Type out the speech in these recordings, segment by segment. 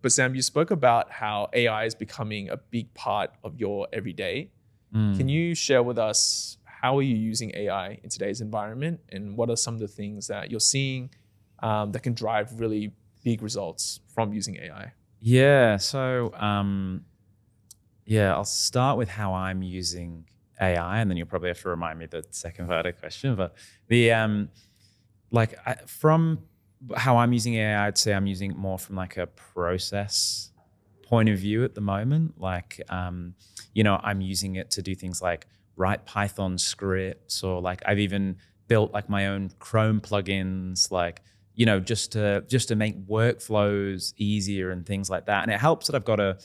But Sam, you spoke about how AI is becoming a big part of your everyday. Can you share with us, how are you using AI in today's environment, and what are some of the things that you're seeing that can drive really big results from using AI? Yeah. So, I'll start with how I'm using AI, and then you'll probably have to remind me the second part of the question. But from how I'm using AI, I'd say I'm using it more from like a process point of view at the moment. I'm using it to do things like write Python scripts, or like I've even built like my own Chrome plugins, just to make workflows easier and things like that. And it helps that I've got a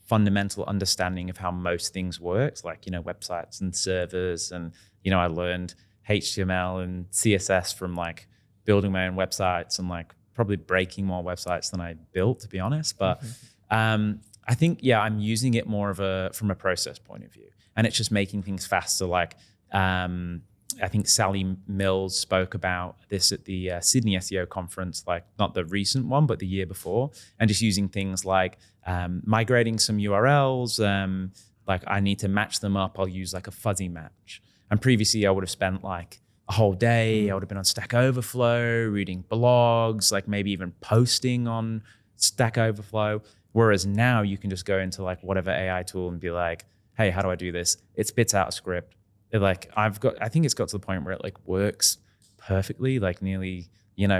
fundamental understanding of how most things works, websites and servers. And, I learned HTML and CSS from like building my own websites and like probably breaking more websites than I built, to be honest. But I think, I'm using it more from a process point of view, and it's just making things faster. I think Sally Mills spoke about this at the Sydney SEO conference, like not the recent one, but the year before, and just using things like migrating some URLs. Like I need to match them up. I'll use like a fuzzy match. And previously I would have spent like a whole day. I would have been on Stack Overflow, reading blogs, like maybe even posting on Stack Overflow. Whereas now you can just go into like whatever AI tool and be like, hey, how do I do this? It spits out a script. I think it's got to the point where it like works perfectly, like nearly,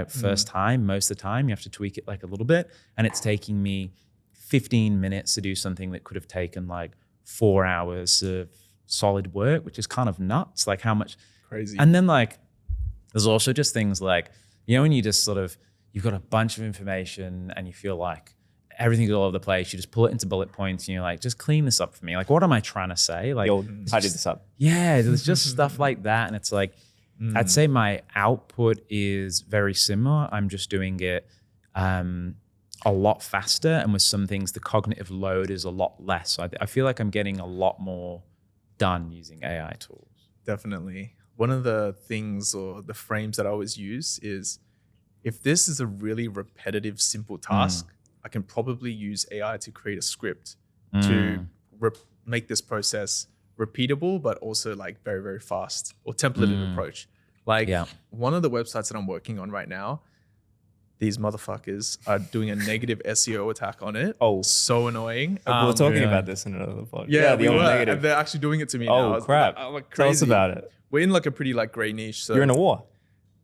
first time. Most of the time you have to tweak it like a little bit. And it's taking me 15 minutes to do something that could have taken like 4 hours of solid work, which is kind of nuts. Like how much crazy. And then like, there's also just things like, when you just you've got a bunch of information and you feel like everything's all over the place, you just pull it into bullet points and you're like, just clean this up for me. Like, what am I trying to say? Like, tidy this up. Yeah, there's just stuff like that. And it's like, I'd say my output is very similar. I'm just doing it a lot faster. And with some things, the cognitive load is a lot less. So I feel like I'm getting a lot more done using AI tools. Definitely. One of the things or the frames that I always use is, if this is a really repetitive, simple task, I can probably use AI to create a script to make this process repeatable, but also like very, very fast, or templated approach. One of the websites that I'm working on right now, these motherfuckers are doing a negative SEO attack on it. Oh, so annoying. We were talking about this in another podcast. Yeah, the old negative. And they're actually doing it to me now. Oh, crap. Like Tell us about it. We're in like a pretty like gray niche. So you're in a war.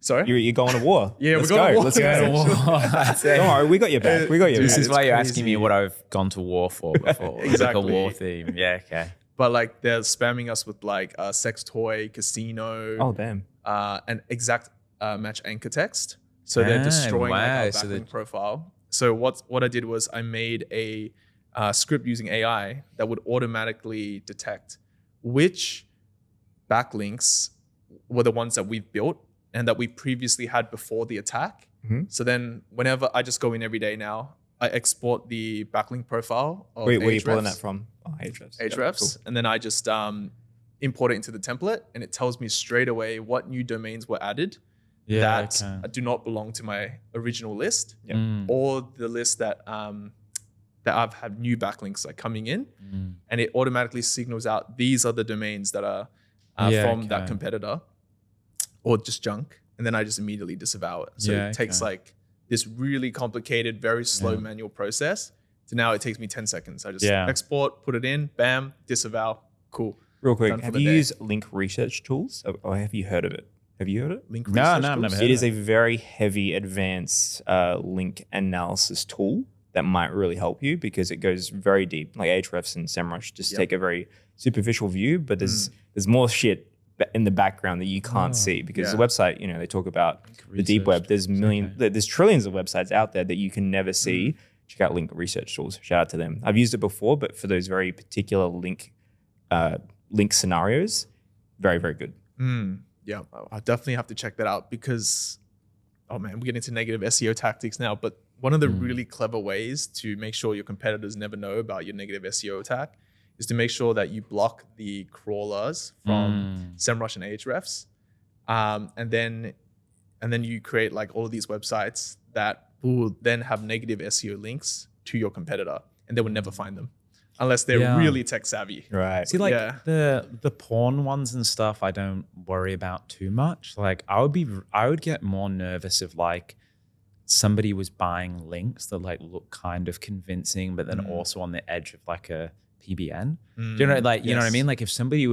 Sorry? You're going to war. Yeah, we're going to war. Let's go. Don't worry, we got your back. This is why you're asking me what I've gone to war for before. Exactly. It's like a war theme. Yeah, okay. But like they're spamming us with like sex toy, casino. Oh, damn. And exact match anchor text. So they're destroying like our backlink profile. So what I did was I made a script using AI that would automatically detect which backlinks were the ones that we've built and that we previously had before the attack. So then whenever I just go in every day now, I export the backlink profile of Where are you pulling that from? Oh, Ahrefs. Ahrefs. Cool. And then I just import it into the template, and it tells me straight away what new domains were added that do not belong to my original list, or the list that I've had new backlinks like coming in, and it automatically signals out these are the domains that are from that competitor, or just junk, and then I just immediately disavow it. So it takes like this really complicated, very slow manual process to now it takes me 10 seconds. I just export, put it in, bam, disavow, cool. Real quick, have you used link research tools, or have you heard of it? Have you heard of it? Link research tools? I've never heard It is a very heavy, advanced link analysis tool that might really help you because it goes very deep. Like Ahrefs and SEMrush just take a very superficial view, but there's more shit in the background that you can't see because the website, they talk about the deep web. There's there's trillions of websites out there that you can never see. Check out link research tools. Shout out to them. I've used it before, but for those very particular link scenarios, very, very good. Yeah, I definitely have to check that out because, oh man, we get into negative SEO tactics now, but one of the really clever ways to make sure your competitors never know about your negative SEO attack is to make sure that you block the crawlers from SEMrush and Ahrefs. And then you create like all of these websites that will then have negative SEO links to your competitor, and they will never find them unless they're really tech savvy. Right. See, like the porn ones and stuff, I don't worry about too much. Like I would get more nervous if like somebody was buying links that like look kind of convincing, but then also on the edge of like a PBN. Do you know, like, you know what I mean? Like if somebody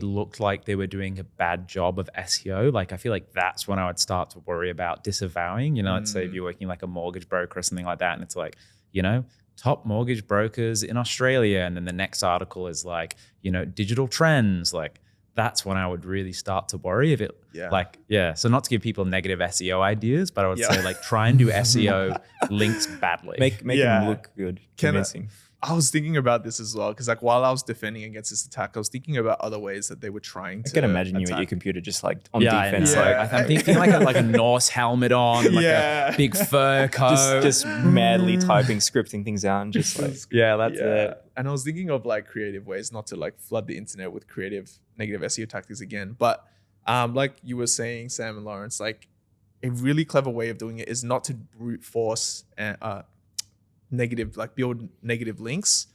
looked like they were doing a bad job of SEO, like I feel like that's when I would start to worry about disavowing. You know, let's say if you're working like a mortgage broker or something like that, and it's like, you know, top mortgage brokers in Australia, and then the next article is like, you know, digital trends. Like that's when I would really start to worry if it so not to give people negative SEO ideas, but I would say like try and do SEO links badly. Make them look good, convincing. I was thinking about this as well, because like while I was defending against this attack, I was thinking about other ways that they were trying to. I can imagine you at your computer just like on defense. Like I'm thinking like a Norse helmet on, like a big fur coat, just madly typing, scripting things out, and just like that's it. And I was thinking of like creative ways not to like flood the internet with creative negative SEO tactics again. But like you were saying, Sam and Lawrence, like a really clever way of doing it is not to brute force build negative links.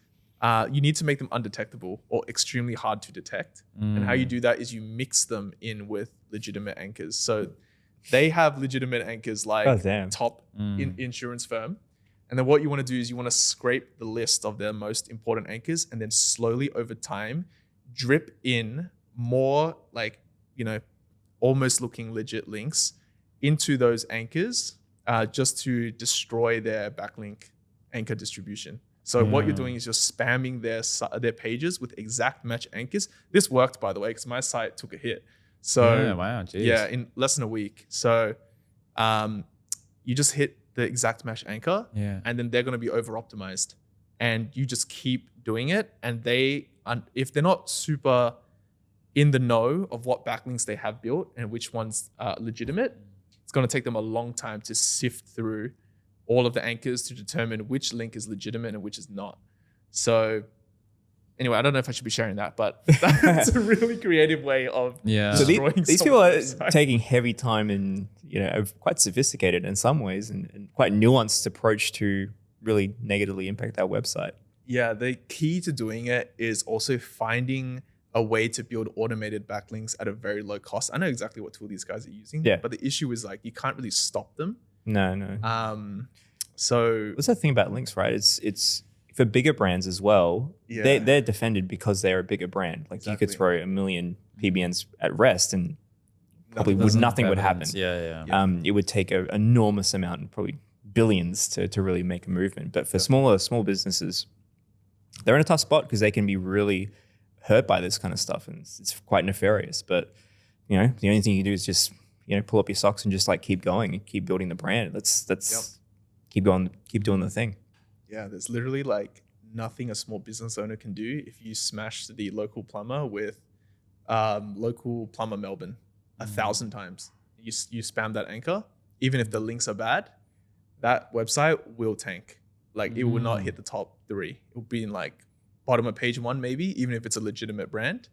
You need to make them undetectable or extremely hard to detect. And how you do that is you mix them in with legitimate anchors. So they have legitimate anchors like top insurance firm. And then what you want to do is you want to scrape the list of their most important anchors, and then slowly over time drip in more like, you know, almost looking legit links into those anchors just to destroy their backlink anchor distribution. So what you're doing is you're spamming their pages with exact match anchors. This worked, by the way, because my site took a hit. So in less than a week. So you just hit the exact match anchor, and then they're going to be over optimized, and you just keep doing it. And if they're not super in the know of what backlinks they have built and which ones are legitimate, it's going to take them a long time to sift through all of the anchors to determine which link is legitimate and which is not. So anyway, I don't know if I should be sharing that, but that's a really creative way of destroying. So these people are taking heavy time and, you know, quite sophisticated in some ways and quite nuanced approach to really negatively impact our website. Yeah, the key to doing it is also finding a way to build automated backlinks at a very low cost. I know exactly what tool these guys are using, but the issue is like you can't really stop them. No. So what's the thing about links, right? It's for bigger brands as well. They're defended because they're a bigger brand. Like you could throw 1 million PBNs at rest and probably nothing would happen. It would take an enormous amount, probably billions, to really make a movement. But for small businesses, they're in a tough spot because they can be really hurt by this kind of stuff, and it's quite nefarious. But you know, the only thing you do is just, you know, pull up your socks and just like keep going and keep building the brand. That's keep going, keep doing the thing. Yeah, there's literally like nothing a small business owner can do if you smash the local plumber with local plumber Melbourne 1,000 times. You spam that anchor, even if the links are bad, that website will tank. Like it will not hit the top 3. It will be in like bottom of page 1 maybe, even if it's a legitimate brand.